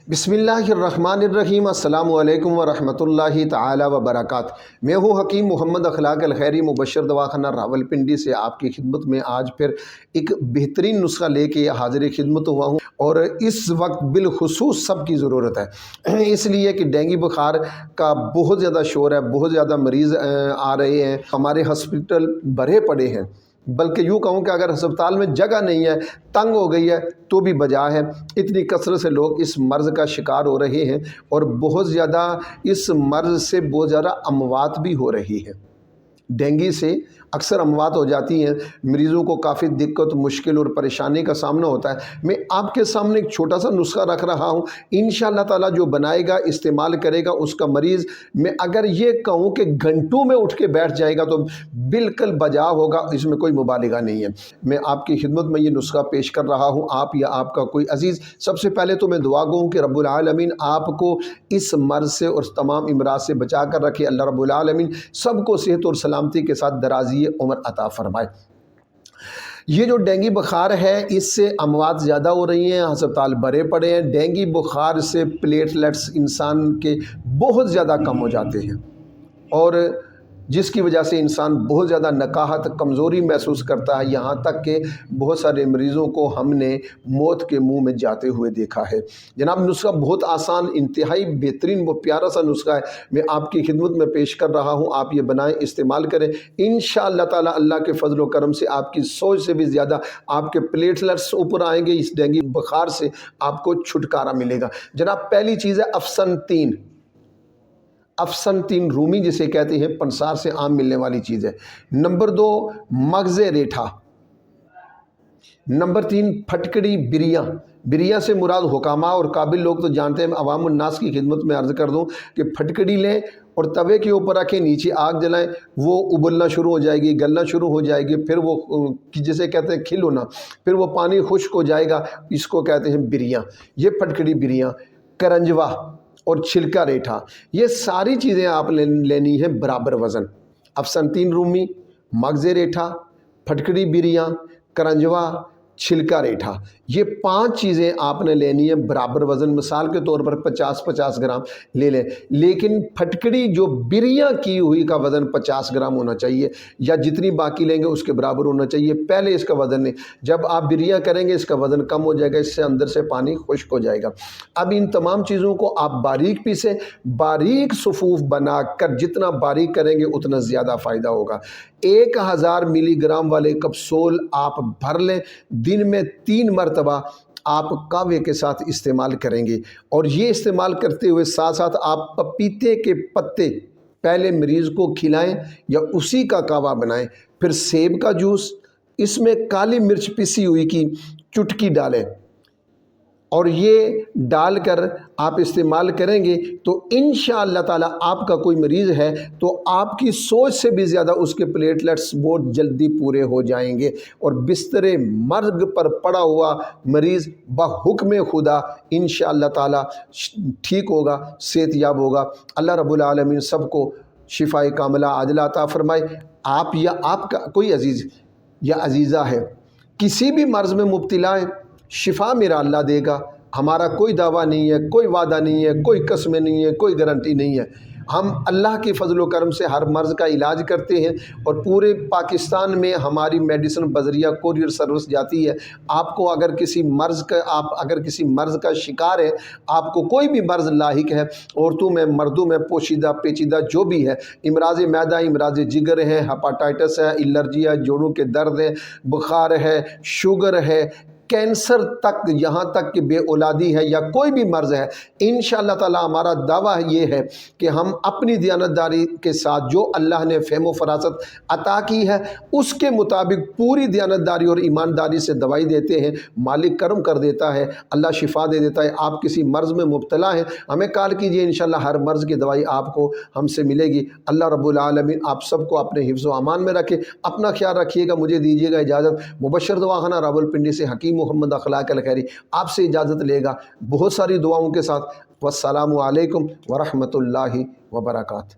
बिस्मिल्लाहिर्रहमानिर्रहीम। अस्सलामु अलैकुम वरहमतुल्लाहि ताला वबरकात। मैं हूँ हकीम मोहम्मद अखलाक अलखैरी मुबशर दवाखाना रावलपिंडी से आपकी खिदमत में आज फिर एक बेहतरीन नुस्खा लेके हाजिर खिदमत हुआ हूँ। और इस वक्त बिलखुसूस सब की ज़रूरत है, इसलिए कि डेंगू बुखार का बहुत ज़्यादा शोर है, बहुत ज़्यादा मरीज़ आ रहे हैं, हमारे हॉस्पिटल भरे पड़े हैं। बल्कि यूँ कहूँ कि अगर अस्पताल में जगह नहीं है, तंग हो गई है, तो भी बजा है। इतनी कसरत से लोग इस मर्ज़ का शिकार हो रहे हैं और बहुत ज़्यादा इस मर्ज़ से बहुत ज़्यादा अमवात भी हो रही है। डेंगू से अक्सर अमवात हो जाती हैं, मरीज़ों को काफ़ी दिक्कत, मुश्किल और परेशानी का सामना होता है। मैं आपके सामने एक छोटा सा नुस्खा रख रहा हूँ, इंशाअल्लाह ताला जो बनाएगा, इस्तेमाल करेगा, उसका मरीज़ मैं अगर ये कहूँ कि घंटों में उठ के बैठ जाएगा तो बिल्कुल बजा होगा, इसमें कोई मुबालिगा नहीं है। मैं आपकी खिदमत में ये नुस्खा पेश कर रहा हूँ, आप या आपका कोई अजीज़। सबसे पहले तो मैं दुआ गो हूँ कि रब्बुल आलमीन आपको इस मर्ज़ से और तमाम इमराज से बचा कर रखे। अल्लाह रब्बुल आलमीन सबको सेहत और सलामती के साथ दराज़ी उम्र अता फरमाए। ये जो डेंगू बुखार है, इससे अमवात ज़्यादा हो रही हैं, अस्पताल भरे पड़े हैं। डेंगू बुखार से प्लेटलेट्स इंसान के बहुत ज़्यादा कम हो जाते हैं और जिसकी वजह से इंसान बहुत ज़्यादा नकाहत, कमज़ोरी महसूस करता है। यहाँ तक कि बहुत सारे मरीज़ों को हमने मौत के मुंह में जाते हुए देखा है। जनाब, नुस्खा बहुत आसान, इंतहाई बेहतरीन, वो प्यारा सा नुस्खा है, मैं आपकी खिदमत में पेश कर रहा हूँ। आप ये बनाएं, इस्तेमाल करें। इंशाअल्लाह ताला अल्लाह के फजल व करम से आपकी सोच से भी ज़्यादा आपके प्लेटलेट्स ऊपर आएंगे। इस डेंगू बुखार से आपको छुटकारा मिलेगा। जनाब, पहली चीज़ है अफसन 3। अफसन 3 रूमी जिसे कहते हैं, पंसार से आम मिलने वाली चीज़ है। नंबर 2 मगज़े रेठा। नंबर 3 फटकड़ी बिरिया। बिरिया से मुराद हुकामा और काबिल लोग तो जानते हैं। अवामुन नास की खिदमत में अर्ज़ कर दूं कि फटकड़ी लें और तवे के ऊपर रखें, नीचे आग जलाएं, वो उबलना शुरू हो जाएगी, गलना शुरू हो जाएगी, फिर वो जिसे कहते हैं खिल होना, फिर वो पानी खुश्क हो जाएगा, इसको कहते हैं बिरिया। ये फटकड़ी बिरिया, करंजवा और छिलका रेठा, ये सारी चीज़ें आप लेनी है बराबर वज़न। अफसन 3 रूमी, मगज़े रेठा, फटकड़ी बिरिया, करंजवा, छिलका रेठा, ये 5 चीज़ें आपने लेनी है बराबर वज़न। मिसाल के तौर पर 50-50 ग्राम ले लें, लेकिन फटकड़ी जो बिरिया की हुई का वज़न 50 ग्राम होना चाहिए, या जितनी बाकी लेंगे उसके बराबर होना चाहिए। पहले इसका वज़न नहीं, जब आप बिरिया करेंगे इसका वज़न कम हो जाएगा, इससे अंदर से पानी खुश्क हो जाएगा। अब इन तमाम चीज़ों को आप बारीक पीसें, बारीक सफ़ूफ बनाकर जितना बारीक करेंगे उतना ज़्यादा फ़ायदा होगा। 1000 मिलीग्राम वाले कप्सूल आप भर लें, दिन में 3 मरतबा आप कावे के साथ इस्तेमाल करेंगे। और ये इस्तेमाल करते हुए साथ साथ आप पपीते के पत्ते पहले मरीज़ को खिलाएं या उसी का कावा बनाएं। फिर सेब का जूस, इसमें काली मिर्च पिसी हुई की चुटकी डालें और ये डालकर आप इस्तेमाल करेंगे तो इंशाअल्लाह ताला आपका कोई मरीज़ है तो आपकी सोच से भी ज़्यादा उसके प्लेटलेट्स बहुत जल्दी पूरे हो जाएंगे और बिस्तरे मर्ग पर पड़ा हुआ मरीज़ बहुक्म खुदा इंशाअल्लाह ताला ठीक होगा, सेहतयाब होगा। अल्लाह रब्बुल आलमीन सबको शिफाए कामिला आजिला अता फरमाए। आप या आपका कोई अजीज़ या अजीज़ा है किसी भी मर्ज़ में मुब्तला है, शिफा मेरा अल्लाह देगा। हमारा कोई दावा नहीं है, कोई वादा नहीं है, कोई कसमें नहीं है, कोई गारंटी नहीं है। हम अल्लाह के फजल व करम से हर मर्ज़ का इलाज करते हैं और पूरे पाकिस्तान में हमारी मेडिसिन बजरिया कोरियर सर्विस जाती है। आपको अगर किसी मर्ज़ का शिकार है, आपको कोई भी मर्ज़ लाहिक है, औरतों में, मर्दों में, पोशीदा पेचीदा जो भी है, इमराज मैदा, इमराज जिगर है, हेपाटाइटिस है, एलर्जी है, जोड़ों के दर्द है, बुखार है, शुगर है, कैंसर तक, यहाँ तक कि बेऔलादी है या कोई भी मर्ज़ है, इंशाअल्लाह ताला हमारा दावा ये है कि हम अपनी दयानतदारी के साथ जो अल्लाह ने फ़हम व फरासत अता की है उसके मुताबिक पूरी दयानतदारी और ईमानदारी से दवाई देते हैं। मालिक करम कर देता है, अल्लाह शिफा दे देता है। आप किसी मर्ज़ में मुब्तला हैं, हमें कॉल कीजिए, इंशाअल्लाह हर मर्ज़ की दवाई आपको हमसे मिलेगी। अल्लाह रब्बुल आलमीन आप सबको अपने हिफ्ज़ व अमान में रखे। अपना ख्याल रखिएगा, मुझे दीजिएगा इजाज़त। मुबशर दवाखाना रावलपिंडी से हकीम मोहम्मद अखलाक अलखैरी आपसे इजाज़त लेगा बहुत सारी दुआओं के साथ। वस्सलामु अलैकुम वरहमतुल्लाहि वबरकातुहू।